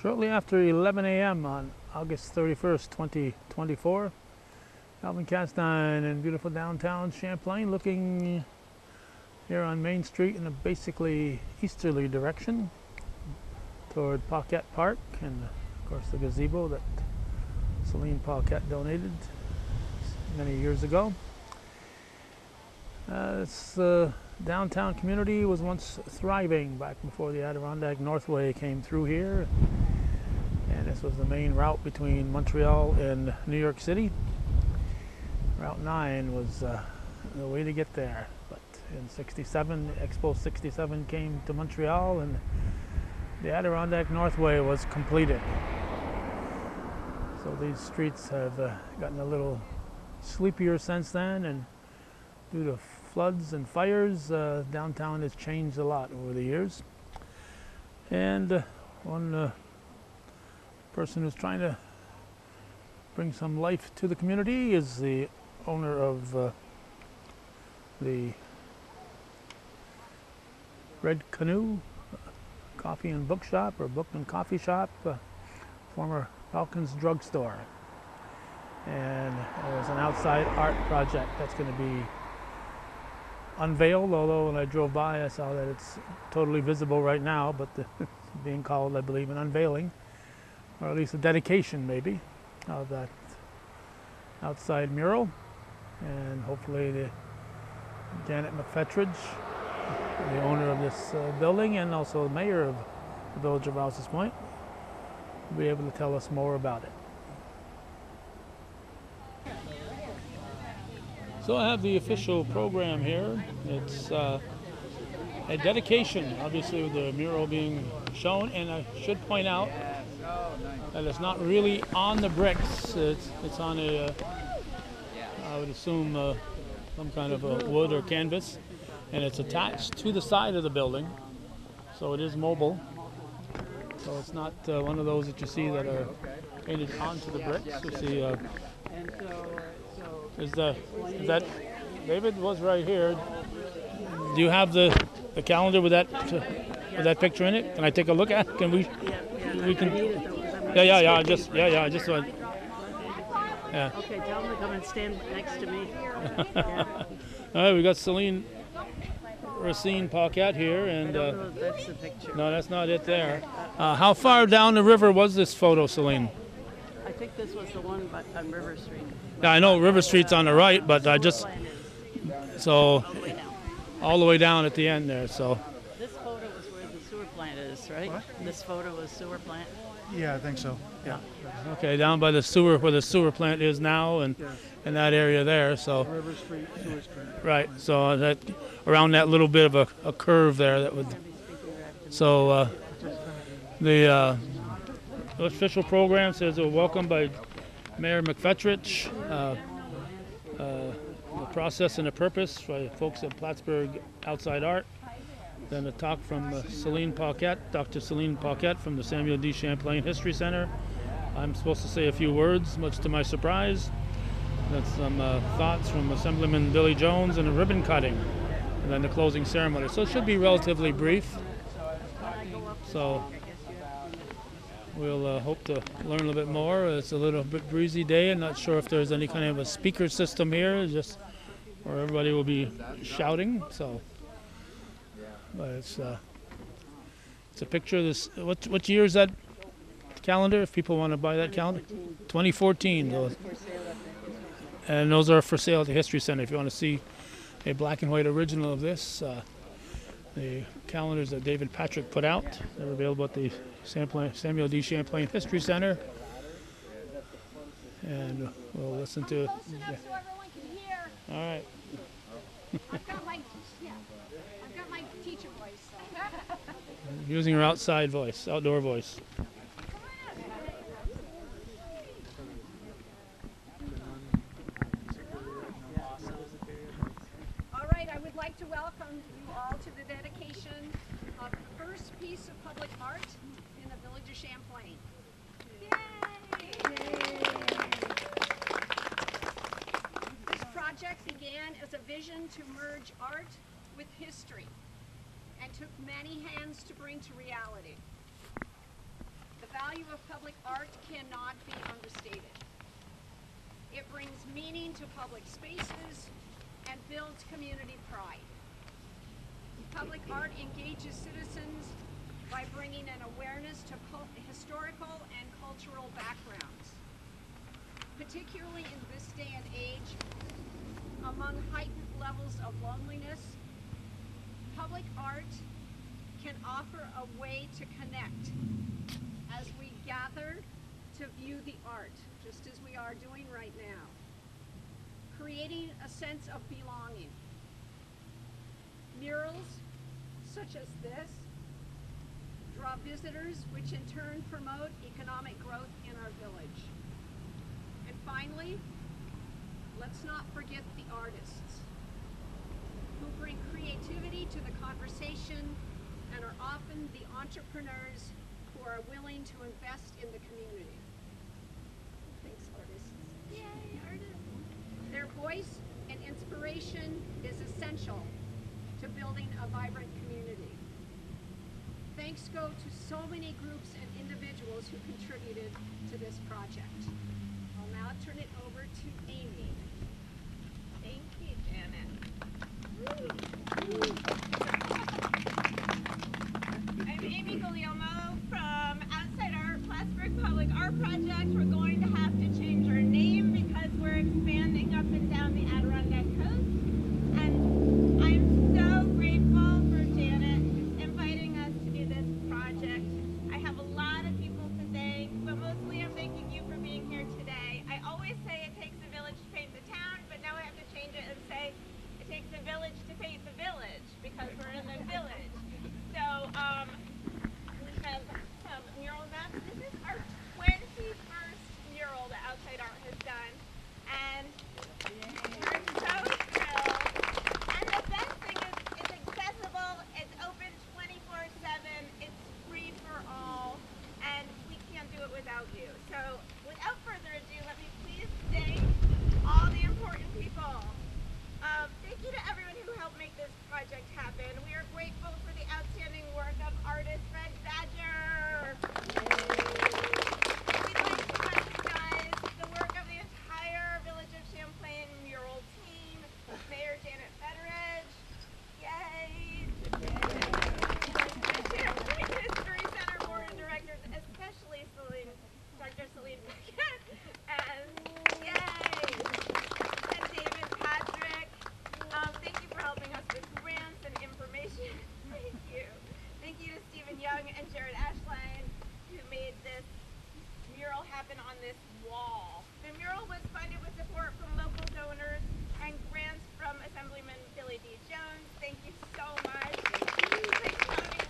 Shortly after 11 a.m. on August 31st, 2024, Calvin Castine in beautiful downtown Champlain, looking here on Main Street in a basically easterly direction toward Paquette Park and of course the gazebo that Celine Paquette donated many years ago. This downtown community was once thriving back before the Adirondack Northway came through here, and this was the main route between Montreal and New York City. Route 9 was the way to get there, but in '67, Expo '67 came to Montreal and the Adirondack Northway was completed. So these streets have gotten a little sleepier since then, and due to floods and fires, downtown has changed a lot over the years. And one person who's trying to bring some life to the community is the owner of the Red Canoe Coffee and Book Shop, or Book and Coffee Shop, former Falcons Drugstore. And there's an outside art project that's going to be unveiled, although when I drove by I saw that it's totally visible right now, but it's being called, I believe, an unveiling, or at least a dedication maybe, of that outside mural. And hopefully the Janet McFetridge, the owner of this building and also the mayor of the village of Rouse's Point, will be able to tell us more about it. So I have the official program here. It's a dedication, obviously, with the mural being shown, and I should point out that it's not really on the bricks. It's on a, I would assume, some kind of a wood or canvas, and it's attached to the side of the building, so it is mobile. So it's not one of those that you see that are painted onto the bricks. You see, is that David was right here? Do you have the calendar with that picture in it? Can I take a look at it? Can we? We can. Yeah. I just want. Yeah. Okay, tell them to come and stand next to me. Yeah. All right, we got Celine Racine Paquette here, and I don't know if that's the picture. no, that's not it there. How far down the river was this photo, Celine? I think this was the one on River Street. Yeah, I know River Street's on the right, but I just so all the way down at the end there. So this photo was where the sewer plant is, right? What? This photo was sewer plant. Yeah, I think so. Yeah. okay, down by the sewer where the sewer plant is now, and Yes. in that area there. So River Street, Sewer Street. right, so that around that little bit of a curve there that would. So the official program says a welcome by Mayor McFetridge, the process and the purpose by folks at Plattsburgh Outside Art. Then a talk from Celine Paquette, Dr. Celine Paquette from the Samuel D. Champlain History Center. I'm supposed to say a few words, much to my surprise. Then some thoughts from Assemblyman Billy Jones and a ribbon cutting, and then the closing ceremony. So it should be relatively brief. So we'll hope to learn a little bit more. It's a little bit breezy day. I'm not sure if there's any kind of a speaker system here, just where everybody will be shouting. So, but it's a picture of this. What year is that calendar? If people want to buy that calendar, 2014. Those. And those are for sale at the History Center. If you want to see a black and white original of this, the calendars that David Patrick put out, they're available at the Samuel D. Champlain History Center. And we'll listen to it. Close enough so everyone can hear. All right. I've got my teacher voice. So. Using her outside voice, outdoor voice. All right, I would like to welcome you all to the dedication of the first piece of public art in the village of Champlain. This project began as a vision to merge art with history and took many hands to bring to reality. The value of public art cannot be understated. It brings meaning to public spaces and builds community pride. Public art engages citizens by bringing an awareness to historical and cultural backgrounds. Particularly in this day and age, among heightened levels of loneliness, public art can offer a way to connect as we gather to view the art, just as we are doing right now, creating a sense of belonging. Murals such as this draw visitors, which in turn promote economic growth in our village. And finally, let's not forget the artists who bring creativity to the conversation and are often the entrepreneurs who are willing to invest in the community. Thanks, artists. Yay, artists. Their voice and inspiration is essential to building a vibrant community. Thanks go to so many groups and individuals who contributed to this project. I'll now turn it over to Amy. Thank you, Janet. I'm Amy Guglielmo from Outside Art, Plattsburgh Public Art Project. We're going to have to change our name because we're expanding up and down the Adirondack coast. And I'm so grateful for Janet inviting us to do this project. I have a lot of people to thank, but mostly I'm thanking you for being here today. I always say it takes a village to paint the town, but now I have to change it and say it takes a village to paint the village because we're in the village. So we have some mural maps. This is our 21st mural that Outside Art has done, and we're so thrilled. And the best thing is it's accessible, it's open 24/7, it's free for all, and we can't do it without you. So without further ado, let me please thank all the important people. Thank you to everyone who helped make this project happen. We are grateful for the outstanding work of artist Fred Badger. We'd like to recognize the work of the entire Village of Champlain mural team, Mayor Janet Federidge. Yay! The Champlain History Center Board of Directors, especially Dr. Celine Beckett, and yay! And David Patrick. Thank you for helping us with grants and information. Thank you. Thank you to Stephen Young and Jared Ashline, who made this mural happen on this wall. The mural was funded with support from local donors and grants from Assemblyman Billy D. Jones. Thank you so much. Thank you to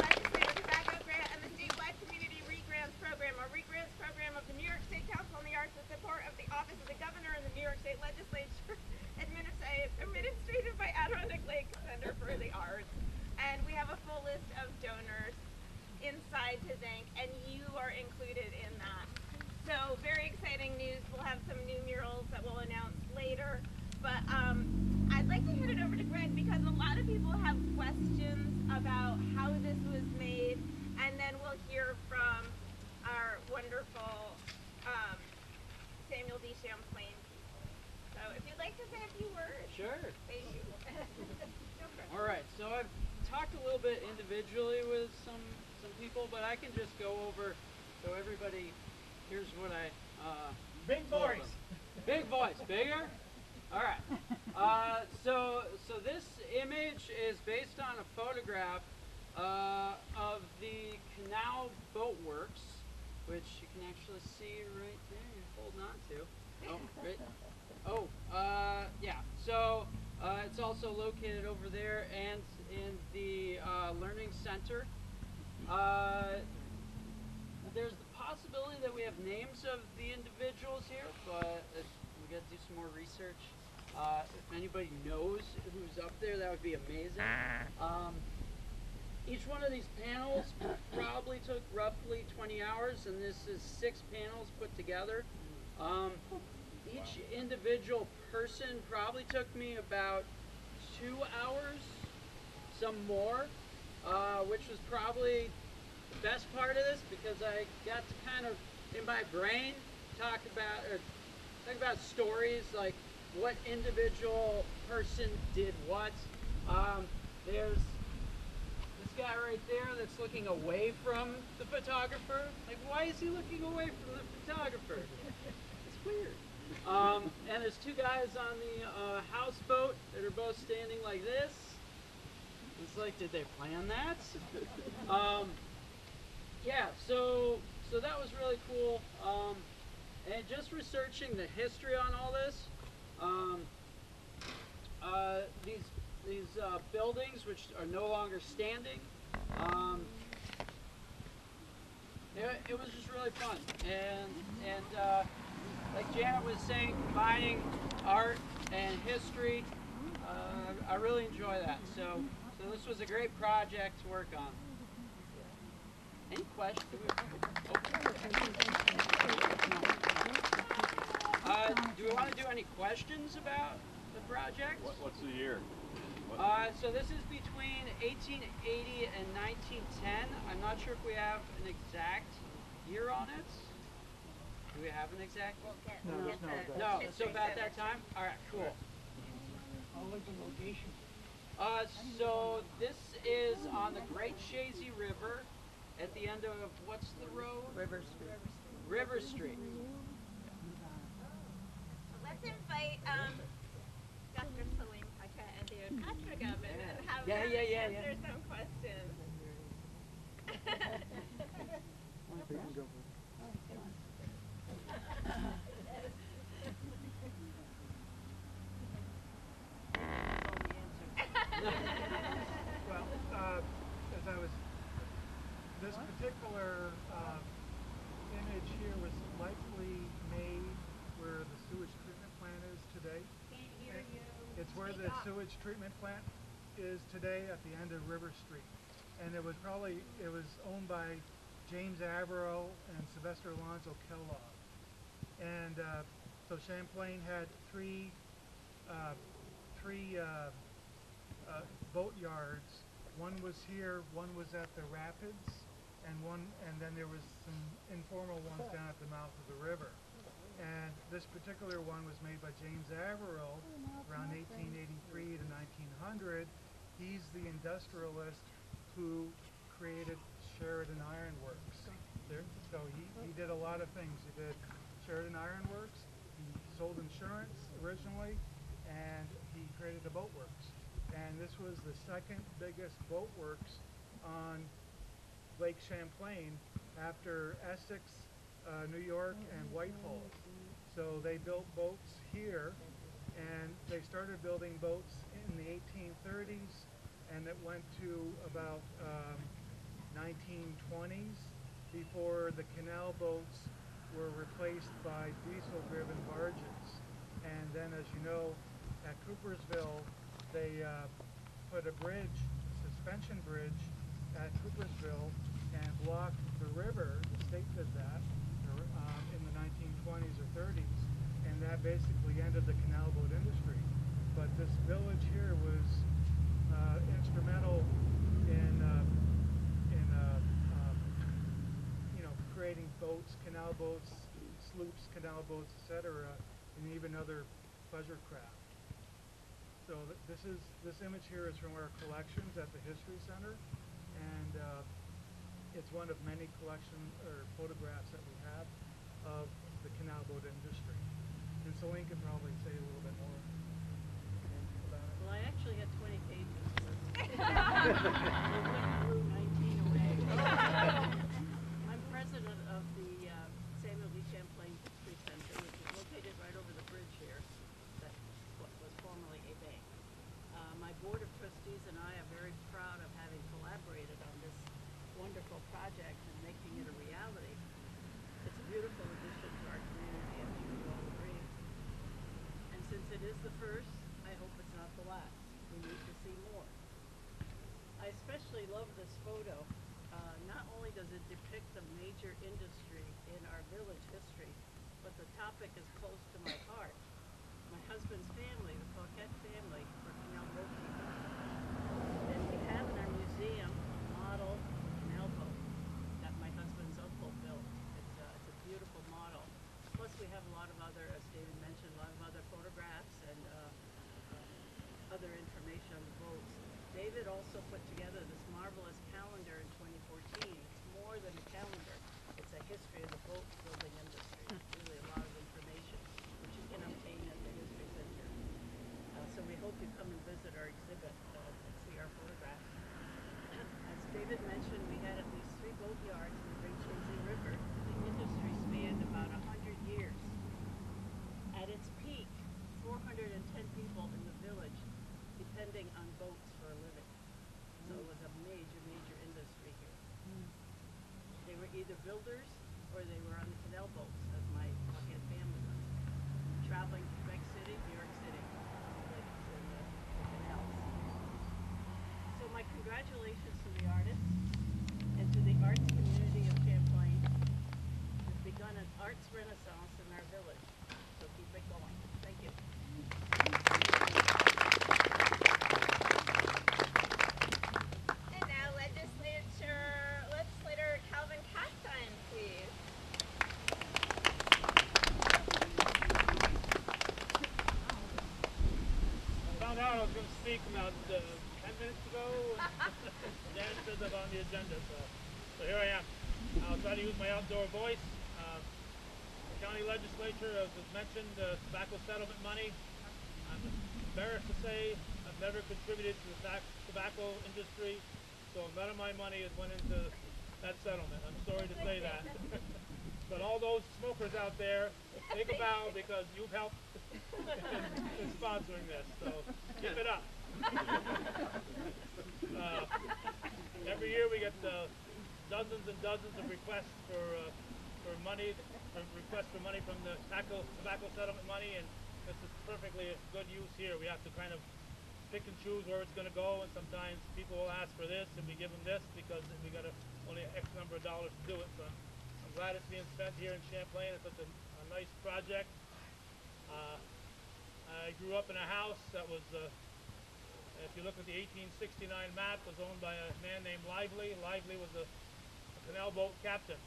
Legislative Tobacco Grant and the statewide Community Regrants Program, a regrants program of the New York State Council on the Arts with support of the Office of the Governor and the New York State Legislature, administrated by Adirondack Lake Center for the Arts. And we have a full list of donors inside to thank, and you are included in that. So very exciting news. We'll have some new murals that we'll announce later. But I'd like to hand it over to Greg because a lot of people have questions about how this was made, and then we'll hear from our wonderful Samuel D. Champlain. So if you'd like to say a few words. Sure. Thank you. All right. So I've talked a little bit individually with some people, but I can just go over so everybody here's what I Big voice. Big voice. Bigger? All right. So this image is based on a photograph of the Canal Boat Works, which you can actually see right there. You're holding on to. Oh, right. Oh, yeah. So it's also located over there and in the Learning Center. There's the possibility that we have names of the individuals here, but we got to do some more research. If anybody knows who's up there, that would be amazing. Each one of these panels probably took roughly 20 hours, and this is 6 panels put together. Each individual person probably took me about 2 hours, some more, which was probably the best part of this because I got to kind of, in my brain, talk about stories like what individual person did what. There's this guy right there that's looking away from the photographer. Like, why is he looking away from the photographer? It's weird. And there's two guys on the houseboat that are both standing like this. It's like, did they plan that? Yeah, so that was really cool. And just researching the history on all this, these buildings which are no longer standing, it was just really fun. And like Janet was saying, combining art and history, I really enjoy that. So this was a great project to work on. Any questions? Do we want to do any questions about the project? What's the year? So this is between 1880 and 1910. I'm not sure if we have an exact year on it. Do we have an exact? We'll get the No, so history about center. that time? All right, cool. I'll look the location. So this is on the Great Chazy River at the end of, what's the road? River Street. River Street. Let's invite Dr. Salim Pacha and David Patrick up and have Yeah, them yeah. answer some questions. Well, as I was, this particular image here was likely made where the sewage treatment plant is today. Can't hear you. It's where Speak the up. sewage treatment plant is today at the end of River Street. And it was owned by James Averill and Sylvester Alonzo Kellogg. And so Champlain had three boatyards. One was here, one was at the rapids, and then there was some informal ones down at the mouth of the river. And this particular one was made by James Averill around 1883 to 1900. He's the industrialist who created Sheridan Iron Works. So he did a lot of things. He did Sheridan Iron Works, he sold insurance originally, and he created the boat works. And this was the second biggest boat works on Lake Champlain after Essex, New York, and Whitehall. So they built boats here, and they started building boats in the 1830s, and it went to about 1920s before the canal boats were replaced by diesel-driven barges. And then, as you know, at Coopersville, they put a bridge, a suspension bridge, at Coopersville and blocked the river. The state did that in the 1920s or 30s, and that basically ended the canal boat industry. But this village here was instrumental in creating boats, canal boats, sloops, canal boats, etc., and even other pleasure craft. So this image here is from our collections at the History Center, and it's one of many photographs that we have of the canal boat industry. And Celine could probably say a little bit more about it. Well, I actually had 20 pages. We went through 19 away. I'm president of the Samuel D. Champlain History Center, which is located right over the bridge here. That's what was formerly a bank. My board of trustees and I are very proud of having collaborated on this wonderful project and making it a reality. It's a beautiful addition to our community, I'm sure you all agree. And since it is the first, I hope it's not the last. We need to see more. I especially love this photo. Not only does it depict a major industry in our village history, but the topic is close to my heart. My husband's family, the Paquette family, were canal boatkeepers. And we have in our museum a model canal boat. David also put together this marvelous calendar in 2014. It's more than a calendar. It's a history of the boat building industry. It's really a lot of information, which you can obtain at the History Center. So we hope you come and visit our exhibit and see our photographs. As David mentioned, we had at least 3 boatyards in the Great Chazy River. The industry spanned about 100 years. At its peak, 410 people in the village depending on boats for a living. So it was a major, major industry here. They were either builders or they were on the canal boats, as my Boatyard family was, traveling to Quebec City, New York City, lakes and the canals. So my congratulations to the artists and to the arts community of Champlain. We've begun an arts renaissance in our village, so keep it going. Thank you. And now legislator Calvin Castine, please. I found out I was going to speak about 10 minutes ago. Dan said that on the agenda, so here I am. I'll try to use my outdoor voice. The county legislature, as was mentioned, tobacco settlement money. I'm embarrassed to say I've never contributed to the tobacco industry, so none of my money has went into that settlement. I'm sorry to say that. But all those smokers out there, take a bow because you've helped in sponsoring this, so keep it up. Every year we get dozens and dozens of requests for money, requests for money from the tobacco settlement money, and this is perfectly a good use here. We have to kind of pick and choose where it's going to go, and sometimes people will ask for this, and we give them this because we got only X number of dollars to do it. So I'm glad it's being spent here in Champlain. It's such a nice project. I grew up in a house that was, if you look at the 1869 map, was owned by a man named Lively. Lively was a canal boat captain.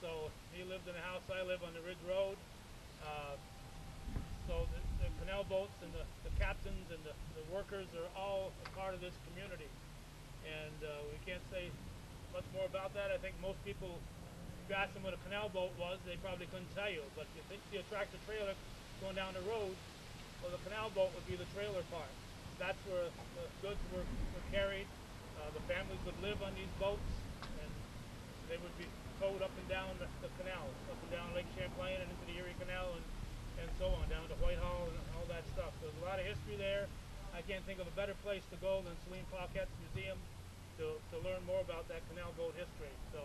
So he lived in a house, I live on the Ridge Road. So the canal boats and the captains and the workers are all a part of this community. And we can't say much more about that. I think most people, if you ask them what a canal boat was, they probably couldn't tell you. But if you see a tractor trailer going down the road, well, the canal boat would be the trailer part. That's where the goods were carried. The families would live on these boats, and they would be towed up and down the canals, up and down Lake Champlain and into the Erie Canal and so on, down to Whitehall and all that stuff. There's a lot of history there. I can't think of a better place to go than Celine Paquette's museum to learn more about that canal boat history. So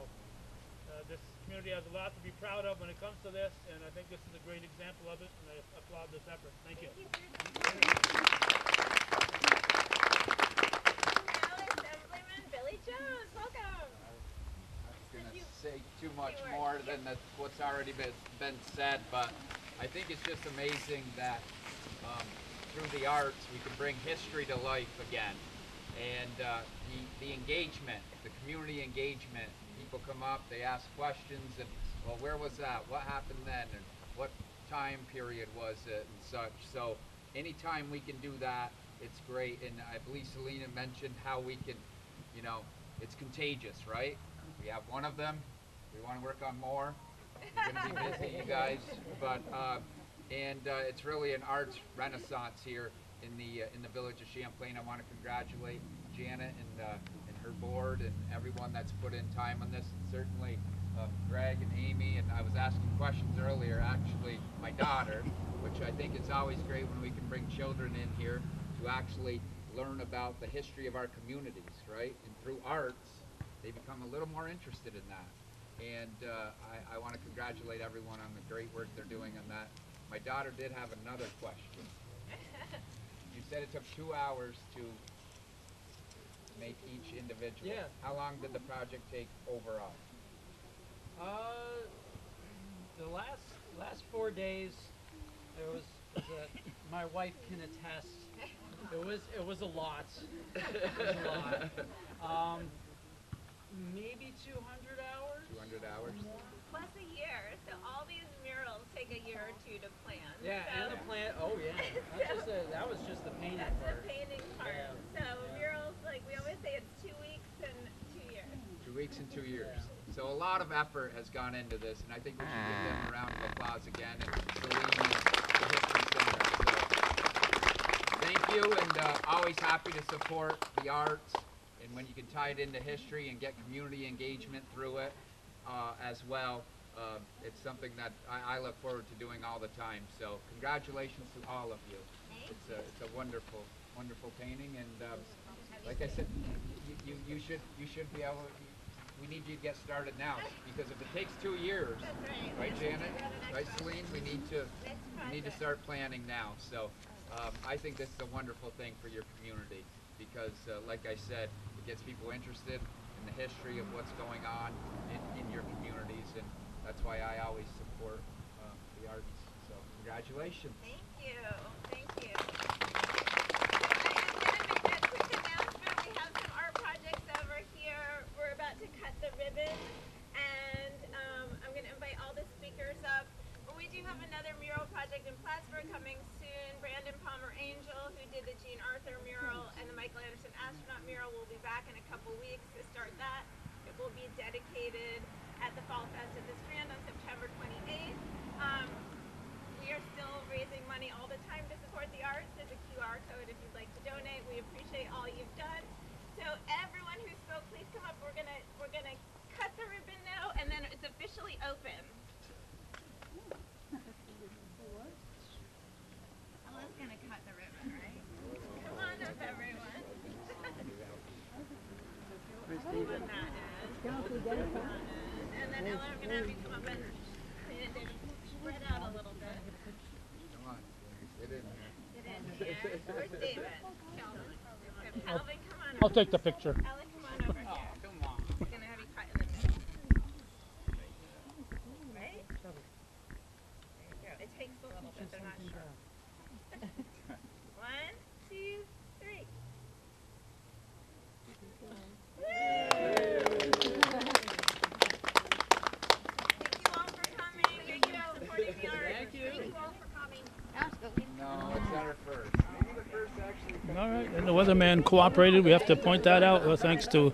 this community has a lot to be proud of when it comes to this, and I think this is a great example of it, and I applaud this effort. Thank you. Now Assemblyman Billy Jones, welcome. I was going to say too much more than what's already been said, but I think it's just amazing that through the arts we can bring history to life again. And the engagement, the community engagement, people come up, they ask questions, and well, where was that? What happened then? And what time period was it? And such. So anytime we can do that, it's great. And I believe Selena mentioned how we can, it's contagious, right? We have one of them. We want to work on more. You're going to be busy, you guys. But it's really an arts renaissance here in the village of Champlain. I want to congratulate Janet and her board and everyone that's put in time on this, and certainly Greg and Amy. And I was asking questions earlier, actually, my daughter, which I think is always great when we can bring children in here to actually learn about the history of our communities, right? And through arts, they become a little more interested in that. And I want to congratulate everyone on the great work they're doing on that. My daughter did have another question. You said it took 2 hours to make each individual. Yeah. How long did the project take overall? The last 4 days, it was my wife can attest. It was a lot. It was a lot. Maybe 200 hours. 200 hours. Plus a year, so all these murals take a year or two to plan. Yeah, so and the that was just the painting that's part. the painting part. Yeah. So murals like weeks and 2 years. So a lot of effort has gone into this, and I think we should give them a round of applause again. And Celine is the History Center. So thank you, and always happy to support the arts, and when you can tie it into history and get community engagement through it as well. It's something that I look forward to doing all the time. So congratulations to all of you. It's a wonderful, wonderful painting, and like I said, you should be able. We need you to get started now, because if it takes 2 years, right, Janet, right, Celine, we need to start planning now. So I think this is a wonderful thing for your community, because like I said, it gets people interested in the history of what's going on in your communities, and that's why I always support the arts. So congratulations. Thank you. Thank you. I'm going to make that quick announcement. We have some art projects over here. We're about to cut the ribbon, and I'm going to invite all the speakers up. But we do have another mural project in Plattsburgh coming soon. Brandon Palmer Angel, who did the Jean Arthur mural and the Michael Anderson astronaut mural, will be back in a couple weeks to start that. It will be dedicated at the Fall Fest at the Strand on September 28th. We are still raising money all the time to support the arts. There's a QR code if you'd like to donate. We appreciate all you've done. So everyone who spoke, please come up. We're gonna cut the ribbon now, and then it's officially open. Ella's gonna cut the ribbon, right? Come on up, everyone. Come on, that end. And then Ella, I'm gonna have you come up and clean it and spread out a little bit. Come on, get in here. Get in here. Where's David? Calvin, come on. I'll take the picture. Ella, come on over here. Come on. I'm gonna have you cut in the middle. Right? There you go. It takes a little bit. They're not sure. 1, 2, 3. Thank you all for coming. Thank you all for supporting the arts. Thank you. Thank you all for coming. No, it's not our first. Maybe the first actually. All right, and the weatherman cooperated. We have to point that out. Well, thanks to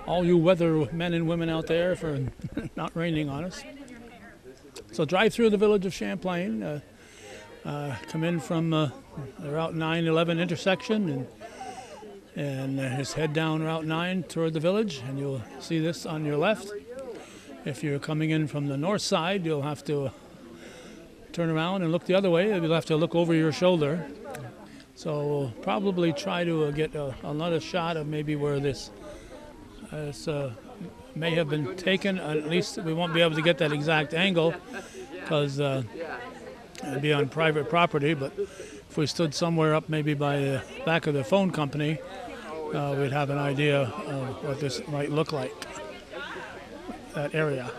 all you weather men and women out there for not raining on us. So drive through the village of Champlain. Come in from the Route 911 intersection and just head down Route 9 toward the village, and you'll see this on your left. If you're coming in from the north side, you'll have to turn around and look the other way. You'll have to look over your shoulder. So we'll probably try to get another shot of maybe where this may have been taken. At least we won't be able to get that exact angle because it'd be on private property. But if we stood somewhere up maybe by the back of the phone company, we'd have an idea of what this might look like, that area.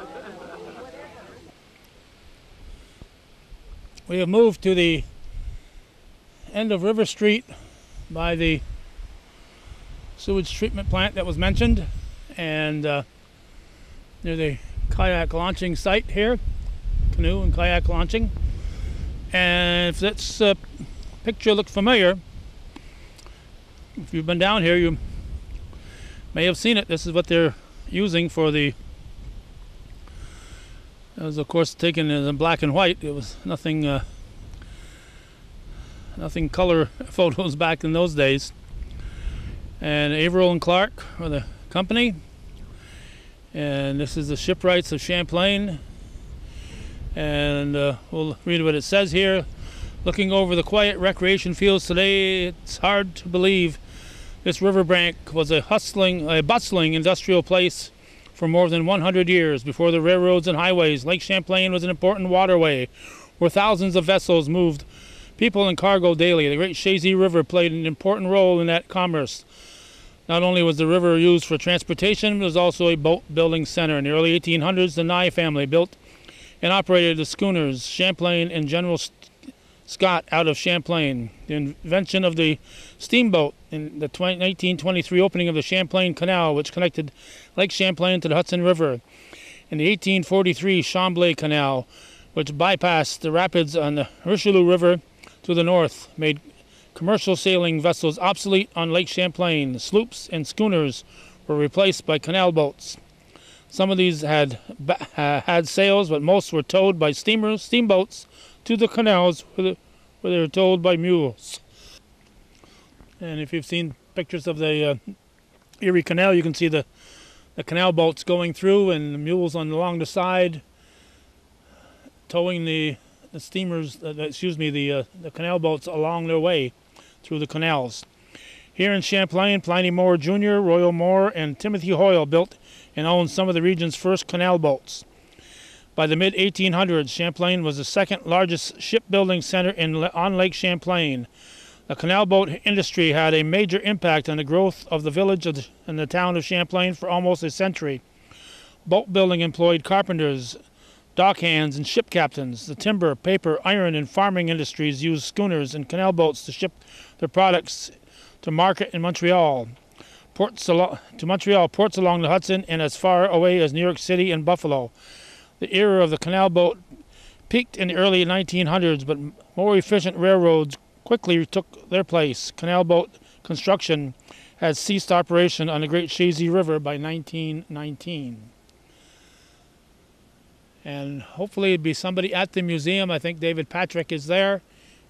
We have moved to the end of River Street by the sewage treatment plant that was mentioned, and near the kayak launching site here, canoe and kayak launching. And if this picture looks familiar, if you've been down here, you may have seen it. This is what they're using for the. It was, of course, taken in black and white. It was nothing color photos back in those days. And Averill and Clark are the company. And this is the shipwrights of Champlain. And we'll read what it says here. Looking over the quiet recreation fields today, it's hard to believe this riverbank was a bustling industrial place for more than 100 years. Before the railroads and highways, Lake Champlain was an important waterway where thousands of vessels moved people and cargo daily. The Great Chazy River played an important role in that commerce. Not only was the river used for transportation, but it was also a boat-building center. In the early 1800s, the Nye family built and operated the schooners Champlain and General Scott out of Champlain. The invention of the steamboat in the 1823 opening of the Champlain Canal, which connected Lake Champlain to the Hudson River. In the 1843 Champlain Canal, which bypassed the rapids on the Richelieu River to the north, made commercial sailing vessels obsolete on Lake Champlain. Sloops and schooners were replaced by canal boats. Some of these had sails, but most were towed by steamboats to the canals where they were towed by mules. And if you've seen pictures of the Erie Canal, you can see the canal boats going through and the mules along the side towing the canal boats along their way through the canals. Here in Champlain, Pliny Moore Jr., Royal Moore, and Timothy Hoyle built and owned some of the region's first canal boats. By the mid-1800s, Champlain was the second largest shipbuilding center on Lake Champlain. The canal boat industry had a major impact on the growth of the village and the town of Champlain for almost a century. Boat building employed carpenters, dockhands, and ship captains. The timber, paper, iron, and farming industries used schooners and canal boats to ship their products to market in Montreal. Ports along the Hudson, and as far away as New York City and Buffalo. The era of the canal boat peaked in the early 1900s, but more efficient railroads quickly took their place. Canal boat construction had ceased operation on the Great Chazy River by 1919. And hopefully it'd be somebody at the museum. I think David Patrick is there,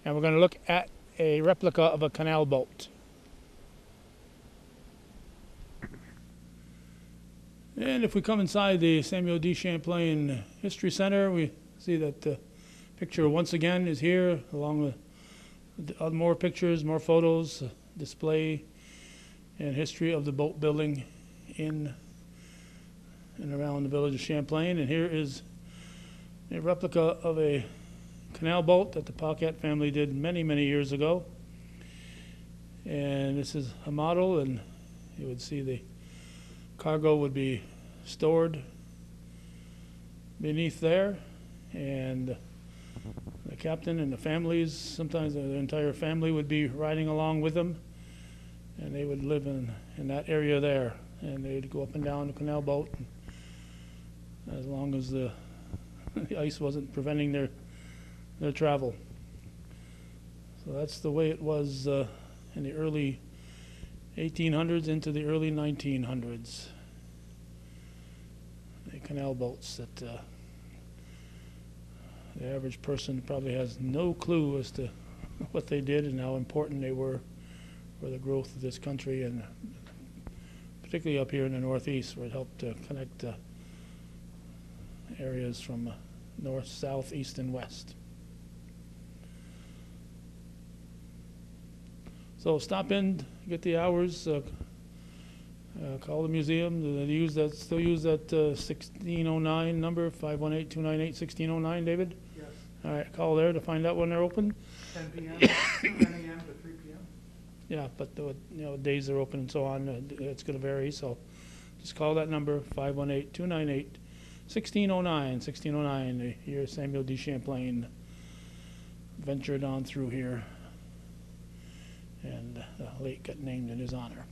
and we're going to look at a replica of a canal boat. And if we come inside the Samuel D. Champlain History Center, we see that the picture once again is here, along with more pictures, more photos, display and history of the boat building in and around the village of Champlain. And here is a replica of a canal boat that the Paquette family did many, many years ago. And this is a model, and you would see the cargo would be stored beneath there, and the captain and the families, sometimes the entire family would be riding along with them, and they would live in that area there, and they'd go up and down the canal boat, as long as the ice wasn't preventing their travel. So that's the way it was in the early 1800s into the early 1900s. The canal boats that the average person probably has no clue as to what they did and how important they were for the growth of this country, and particularly up here in the Northeast, where it helped to connect areas from north, south, east, and west. So stop in, get the hours, call the museum. They still use that 1609 number, 518-298-1609, David? Yes. All right, call there to find out when they're open. 10 p.m., 10 a.m. to 3 p.m. Yeah, but the days they're open and so on, it's going to vary. So just call that number, 518-298-1609. 1609, the year Samuel D. Champlain ventured on through here, and the lake got named in his honor.